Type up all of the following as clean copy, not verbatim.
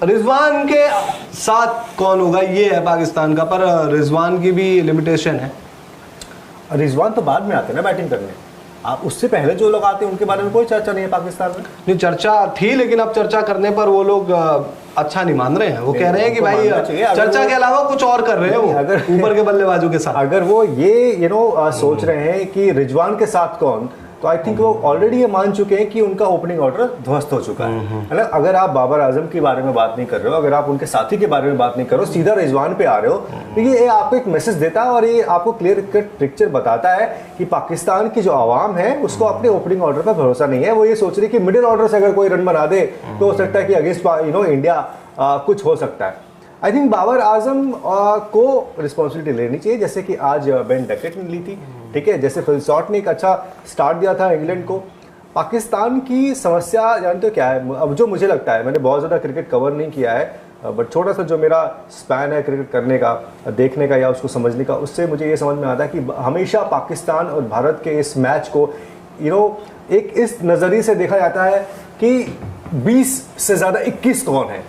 रिजवान के साथ कौन होगा ये है पाकिस्तान का, पर रिजवान की भी लिमिटेशन है। रिजवान तो बाद में आते हैं ना बैटिंग करने, आप उससे पहले जो लोग आते हैं उनके बारे में कोई चर्चा नहीं है पाकिस्तान में। नहीं, चर्चा थी, लेकिन अब चर्चा करने पर वो लोग अच्छा नहीं मान रहे हैं। वो कह रहे हैं कि भाई चर्चा के अलावा कुछ और कर रहे हैं वो, अगर ऊपर के बल्लेबाजों के साथ अगर वो ये सोच रहे हैं कि रिजवान के साथ कौन, तो आई थिंक वो ऑलरेडी ये मान चुके हैं कि उनका ओपनिंग ऑर्डर ध्वस्त हो चुका है ना। अगर आप बाबर आजम के बारे में बात नहीं कर रहे हो, अगर आप उनके साथी के बारे में बात नहीं कर रहे हो, सीधा रिजवान पे आ रहे हो, तो ये आपको एक मैसेज देता है और ये आपको क्लियर कट पिक्चर बताता है कि पाकिस्तान की जो आवाम है उसको अपने ओपनिंग ऑर्डर पर भरोसा नहीं है। वो ये सोच रही है कि मिडिल ऑर्डर से अगर कोई रन बना दे तो हो सकता है कि अगेंस्ट इंडिया कुछ हो सकता है। आई थिंक बाबर आजम को रिस्पॉन्सिबिलिटी लेनी चाहिए, जैसे कि आज बेन डकेट ने ली थी, ठीक है, जैसे फिल शॉट ने एक अच्छा स्टार्ट दिया था इंग्लैंड को। पाकिस्तान की समस्या जानते हो क्या है, अब जो मुझे लगता है, मैंने बहुत ज़्यादा क्रिकेट कवर नहीं किया है, बट छोटा सा जो मेरा स्पैन है क्रिकेट करने का, देखने का या उसको समझने का, उससे मुझे ये समझ में आता है कि हमेशा पाकिस्तान और भारत के इस मैच को एक इस नज़रिए से देखा जाता है कि 20 से ज़्यादा 21 कौन है,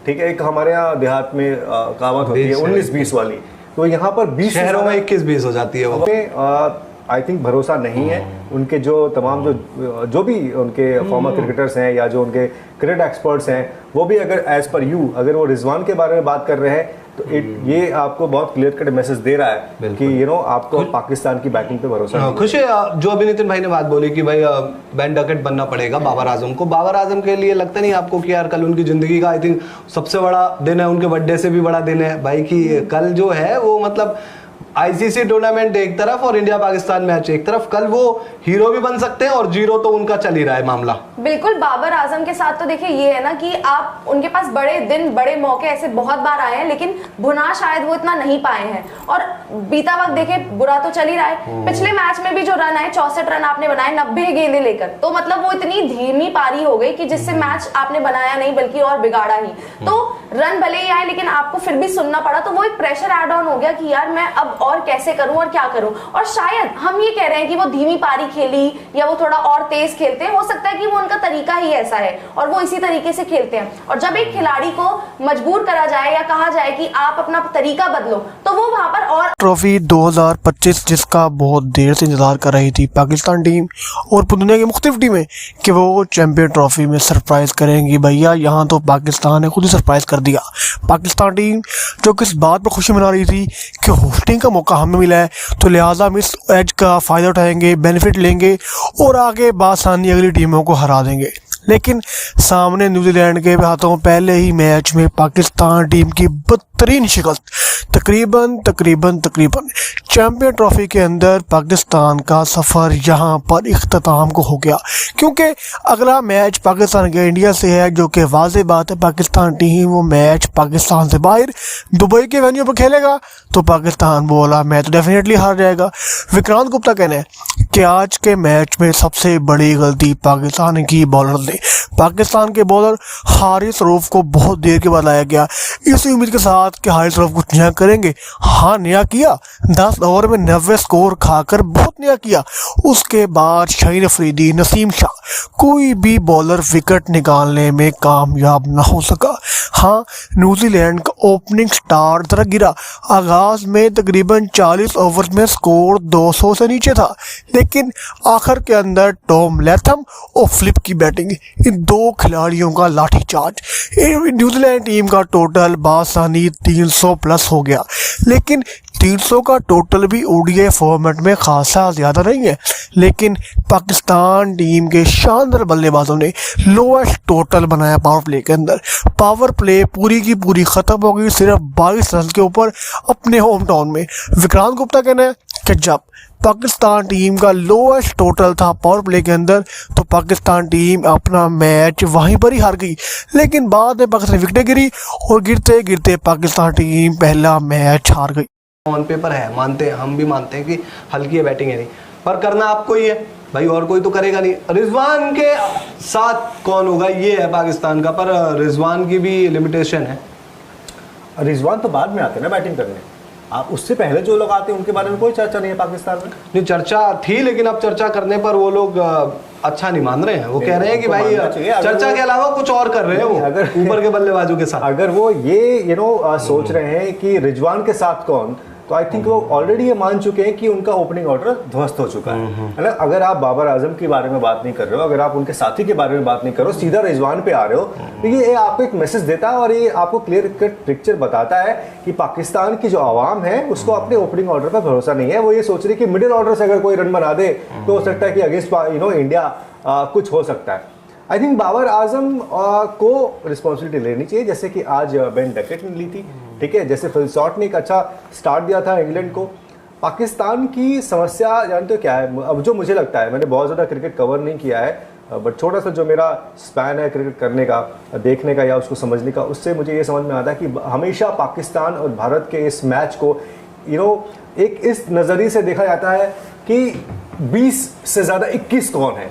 ठीक है। एक हमारे यहाँ देहात में कहावत होती है 19-20 वाली, तो यहाँ पर 20 शहरों में 21-20 हो जाती है। वो आई थिंक भरोसा नहीं है उनके जो तमाम जो भी उनके फॉर्मर क्रिकेटर्स हैं या जो उनके क्रिकेट एक्सपर्ट्स हैं, वो भी अगर एज पर यू अगर वो रिजवान के बारे में बात कर रहे हैं तो ये आपको बहुत क्लियर कट मैसेज दे रहा है कि आपको पाकिस्तान की बैटिंग पे भरोसा नहीं। खुश है जो अभी नितिन भाई ने बात बोली कि भाई बेन डकेट बनना पड़ेगा बाबर आजम को। बाबर आजम के लिए लगता नहीं आपको कि यार कल उनकी जिंदगी का आई थिंक सबसे बड़ा दिन है, उनके बर्थडे से भी बड़ा दिन है भाई, कि कल जो है वो मतलब आईसीसी टूर्नामेंट एक तरफ और इंडिया पाकिस्तान मैच एक तरफ, कल वो हीरो भी बन सकते हैं और जीरो तो उनका चल ही रहा है मामला। बिल्कुल, बाबर आजम के साथ तो देखिए ये है ना कि आप उनके पास बड़े दिन बड़े मौके ऐसे बहुत बार आए हैं, लेकिन भुना शायद वो इतना नहीं पाए हैं। और बीता वक्त देखे बुरा तो चल ही रहा है। पिछले मैच में भी जो रन आए 64 रन आपने बनाए 90 गेंदें लेकर, तो मतलब वो इतनी धीमी पारी हो गई कि जिससे मैच आपने बनाया नहीं बल्कि और बिगाड़ा ही। तो रन भले ही आए लेकिन आपको फिर भी सुनना पड़ा, तो वो एक प्रेशर एड ऑन हो गया कि यार मैं अब और कैसे करूं और क्या करूं। और शायद हम ये कह रहे हैं कि वो धीमी पारी खेली या वो थोड़ा और तेज खेलते हैं, हो सकता है कि वो उनका तरीका ही ऐसा है और वो इसी तरीके से खेलते हैं। और जब एक खिलाड़ी को मजबूर करा जाए या कहा जाए कि आप अपना तरीका बदलो, तो वो वहां पर और ट्रॉफी 2025 जिसका बहुत देर से इंतजार कर रही थी पाकिस्तान टीम और दुनिया की मुख्तलिफ टीमें कि वो चैंपियन ट्रॉफी में सरप्राइज करेंगी। भैया यहाँ तो पाकिस्तान ने खुद ही सरप्राइज कर दिया। पाकिस्तान टीम जो किस बात पर खुशी मना रही थी कि होस्टिंग का मौका हमें मिला है, तो लिहाजा हम इस एज का फ़ायदा उठाएंगे, बेनिफिट लेंगे और आगे बासानी अगली टीमों को हरा देंगे। लेकिन सामने न्यूजीलैंड के हाथों पहले ही मैच में पाकिस्तान टीम की बदतरीन शिकस्त, तकरीबन चैंपियन ट्रॉफी के अंदर पाकिस्तान का सफ़र यहाँ पर इख्तिताम को हो गया, क्योंकि अगला मैच पाकिस्तान के इंडिया से है, जो कि वाज़ेह बात है पाकिस्तान टीम वो मैच पाकिस्तान से बाहर दुबई के वेन्यू पर खेलेगा, तो पाकिस्तान बोला मैच तो डेफिनेटली हार जाएगा। विक्रांत गुप्ता कहना है कि आज के मैच में सबसे बड़ी गलती पाकिस्तान की बॉलर ने, पाकिस्तान के बॉलर हारिस रऊफ को बहुत देर के बाद लाया गया, इसी उम्मीद के साथ कि हारिस रऊफ कुछ नया करेंगे। हाँ, नया किया, 10 ओवर में 90 स्कोर खाकर बहुत नया किया। उसके बाद शाहीन अफरीदी, नसीम शाह, कोई भी बॉलर विकेट निकालने में कामयाब ना हो सका। हाँ, न्यूजीलैंड का ओपनिंग स्टार जरा गिरा, आगाज में तकरीबन 40 ओवर में स्कोर 200 से नीचे था, लेकिन आखिर के अंदर टॉम लैथम और फ्लिप की बैटिंग, इन दो खिलाड़ियों का लाठीचार्ज, न्यूजीलैंड टीम का टोटल बासानी 300 प्लस हो गया। लेकिन 300 का टोटल भी ओडीआई फॉर्मेट में खासा ज़्यादा नहीं है, लेकिन पाकिस्तान टीम के शानदार बल्लेबाजों ने लोएस्ट टोटल बनाया पावर प्ले के अंदर। पावर प्ले पूरी की पूरी ख़त्म हो गई सिर्फ 22 रन के ऊपर अपने होम टाउन में। विक्रांत गुप्ता कहना है कि जब पाकिस्तान टीम का लोएस्ट टोटल था पावर प्ले के अंदर, तो पाकिस्तान टीम अपना मैच वहीं पर ही हार गई। लेकिन बाद में पाकिस्तान विकेटें गिरी और गिरते गिरते पाकिस्तान टीम पहला मैच हार गई। ऑन पेपर है, मानते हैं, हम भी मानते हैं कि हल्की है बैटिंग है नहीं, पर करना आपको ही है भाई, और कोई तो करेगा नहीं। रिजवान के साथ कौन होगा ये है पाकिस्तान का, पर रिजवान की भी लिमिटेशन है। रिजवान तो बाद में आते हैं ना बैटिंग करने, आप उससे पहले जो लोग आते हैं उनके बारे में कोई चर्चा नहीं है पाकिस्तान में। नहीं, चर्चा थी, लेकिन अब चर्चा करने पर वो लोग अच्छा नहीं मान रहे हैं। वो कह रहे हैं कि उनको भाई मानना चाहिए। अगर चर्चा वो- के अलावा कुछ और कर रहे हैं वो अगर ऊपर के बल्लेबाजों के साथ। अगर वो ये सोच रहे हैं कि रिजवान के साथ कौन, तो आई थिंक वो ऑलरेडी ये मान चुके हैं कि उनका ओपनिंग ऑर्डर ध्वस्त हो चुका है ना। अगर आप बाबर आजम के बारे में बात नहीं कर रहे हो, अगर आप उनके साथी के बारे में बात नहीं कर रहे हो, सीधा रिजवान पे आ रहे हो, तो ये आपको एक मैसेज देता है और ये आपको क्लियर कट पिक्चर बताता है कि पाकिस्तान की जो आवाम है उसको अपने ओपनिंग ऑर्डर पर भरोसा नहीं है। वो ये सोच रही है कि मिडिल ऑर्डर से अगर कोई रन बना दे तो हो सकता है कि अगेंस्ट इंडिया कुछ हो सकता है। आई थिंक बाबर आजम को रिस्पॉन्सिबिलिटी लेनी चाहिए, जैसे कि आज बेन डकेट ने ली थी, ठीक है। जैसे फिल शॉट ने एक अच्छा स्टार्ट दिया था इंग्लैंड को। पाकिस्तान की समस्या जानते हो क्या है? अब जो मुझे लगता है, मैंने बहुत ज़्यादा क्रिकेट कवर नहीं किया है, बट छोटा सा जो मेरा स्पैन है क्रिकेट करने का, देखने का या उसको समझने का, उससे मुझे ये समझ में आता है कि हमेशा पाकिस्तान और भारत के इस मैच को एक इस नज़रिए से देखा जाता है कि 20 से ज़्यादा 21 कौन है,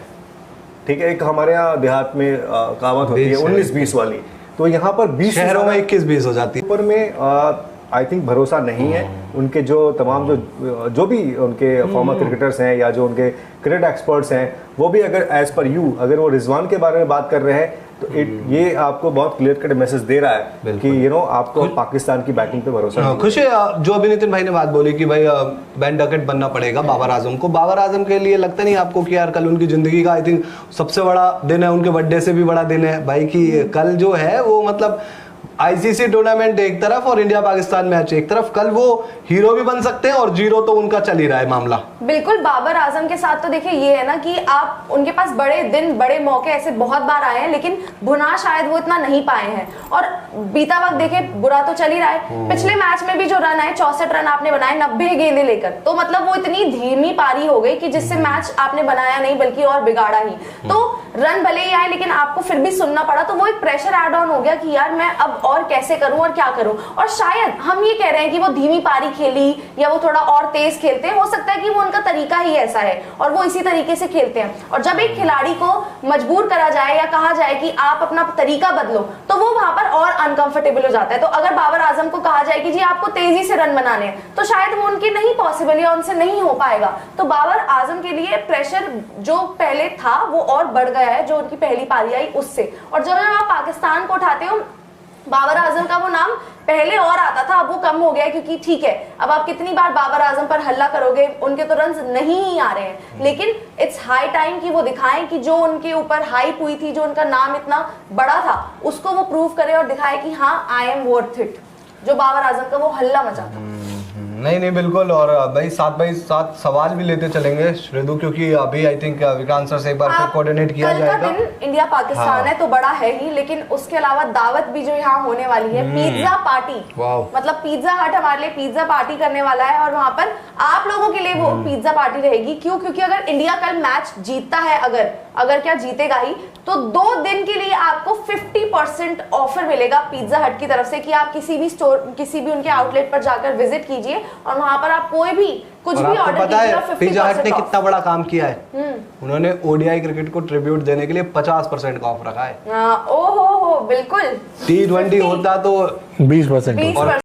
ठीक है। एक हमारे यहाँ देहात में कहावत होती है 19-20 वाली, तो यहाँ पर 20 शहरों में 21-20 हो जाती है। ऊपर में आई थिंक भरोसा नहीं है। उनके जो तमाम जो भी उनके फॉर्मर क्रिकेटर्स हैं या जो उनके क्रिकेट एक्सपर्ट्स हैं, वो भी अगर एज पर यू अगर वो रिजवान के बारे में बात कर रहे हैं तो ये आपको बहुत क्लियर कट मैसेज दे रहा है कि आपको पाकिस्तान की बैटिंग पे भरोसा नहीं है। खुश है जो अभी नितिन भाई ने बात बोली कि भाई बेन डकेट बनना पड़ेगा बाबर आजम को। बाबर आजम के लिए लगता नहीं आपको कि यार कल उनकी जिंदगी का आई थिंक सबसे बड़ा दिन है, उनके बर्थडे से भी बड़ा दिन है भाई, कि कल जो है वो मतलब आईसीसी टूर्नामेंट एक तरफ और इंडिया पाकिस्तान मैच एक तरफ, कल वो हीरो भी बन सकते हैं और जीरो तो उनका चल ही रहा है मामला। बिल्कुल, बाबर आजम के साथ तो देखिए ये है ना कि आप उनके पास बड़े दिन बड़े मौके ऐसे बहुत बार आए हैं, लेकिन भुना शायद वो इतना नहीं पाए हैं। और बीता वक्त देखे बुरा तो चल ही रहा है। पिछले मैच में भी जो रन आए 64 रन आपने बनाए 90 गेंदें लेकर, तो मतलब वो इतनी धीमी पारी हो गई कि जिससे मैच आपने बनाया नहीं बल्कि और बिगाड़ा ही। तो रन भले ही आए लेकिन आपको फिर भी सुनना पड़ा, तो वो एक प्रेशर एड ऑन हो गया कि यार मैं अब और कैसे करूं और क्या करूं। और शायद हम ये कह रहे हैं कि वो धीमी पारी खेली या वो थोड़ा और तेज खेलते हैं, हो सकता है कि वो उनका तरीका ही ऐसा है और वो इसी तरीके से खेलते हैं। और जब एक खिलाड़ी को मजबूर करा जाए या कहा जाए कि आप अपना तरीका बदलो, तो वो वहां पर और अनकंफर्टेबल हो जाता है। तो अगर बाबर आजम को कहा जाए कि जी आपको तेजी से रन बनाने हैं, तो शायद वो उनके नहीं पॉसिबल या उनसे नहीं हो पाएगा। तो बाबर आजम के लिए प्रेशर जो पहले था वो और बढ़ गया है, जो उनकी पहली पारी आई उससे। और जब आप पाकिस्तान को उठाते हो, बाबर आजम का वो नाम पहले और आता था, अब वो कम हो गया है, क्योंकि ठीक है अब आप कितनी बार बाबर आजम पर हल्ला करोगे, उनके तो रन्स नहीं ही आ रहे हैं। लेकिन इट्स हाई टाइम कि वो दिखाएं कि जो उनके ऊपर हाइप हुई थी, जो उनका नाम इतना बड़ा था, उसको वो प्रूव करे और दिखाए कि हाँ आई एम वर्थ इट, जो बाबर आजम का वो हल्ला मचा था। नहीं बिल्कुल। और भाई साथ सवाल भी लेते चलेंगे श्रेदु, क्योंकि अभी आई थिंक विक्रांत सर से एक बार कोऑर्डिनेट किया जाएगा। कल का दिन इंडिया पाकिस्तान है तो बड़ा है ही, लेकिन उसके अलावा दावत भी जो यहाँ होने वाली है, पिज्जा पार्टी। मतलब पिज्जा हट हमारे लिए पिज्जा पार्टी करने वाला है और वहां पर आप लोगों के लिए वो पिज्जा पार्टी रहेगी। क्यों? क्योंकि अगर इंडिया कल मैच जीतता है, अगर क्या जीतेगा ही, तो 2 दिन के लिए आपको 50% ऑफर मिलेगा पिज्जा हट की तरफ से कि आप किसी भी स्टोर, किसी भी उनके आउटलेट पर जाकर विजिट कीजिए और वहां पर आप कोई भी कुछ भी ऑर्डर कीजिए। पिज्जा हट ने कितना बड़ा काम किया है, उन्होंने ओडीआई क्रिकेट को ट्रिब्यूट देने के लिए 50% का ऑफ रखा है। ओहो बिल्कुल, T20 होता तो 20%।